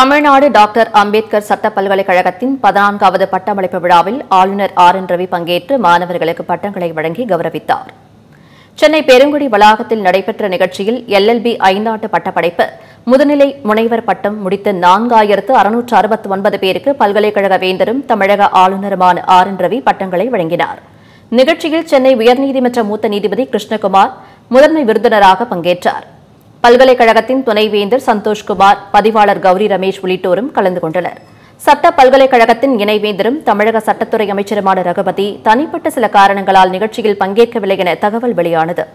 Tamil Nadu doctor Ambedkar சட்ட பல்கலைக்கழகத்தின் 14வது பட்டமளிப்பு விழாவில் ஆளுநர் ஆர்.என். ரவி பங்கேற்று மாணவர்களுக்கு பட்டங்களை வழங்கி கௌரவித்தார். சென்னை பெருங்குடி வளாகத்தில் நடைபெற்ற நிகழ்ச்சியில் எல்எல்பி 5 பட்டப்படிப்பு முதுநிலை முனைவர் பட்டம் முடித்த 4669 பேருக்கு பல்கலைக்கழக வேந்தரும் தமிழக ஆளுநருமான ஆர்.என். ரவி பட்டங்களை வழங்கினார். நிகழ்ச்சியில் சென்னை உயர்நீதிமன்ற மூத்த நீதிபதி கிருஷ்ணகுமார் முதன்மை விருந்தினராக பங்கேற்றார். பல்கலைக்கழகத்தின் துணைவேந்தர் சந்தோஷ்குமார், பதிவாளர் கௌரி ரமேஷ் உள்ளிட்டோரும் கலந்து கொண்டனர். சட்ட பல்கலைக்கழகத்தின் இணைவேந்தரும் தமிழக சட்டத்துறை அமைச்சருமான ரகுபதி தனிப்பட்ட சில காரணங்களால் நிகழ்ச்சியில் பங்கேற்கவில்லை என தகவல் வெளியானது.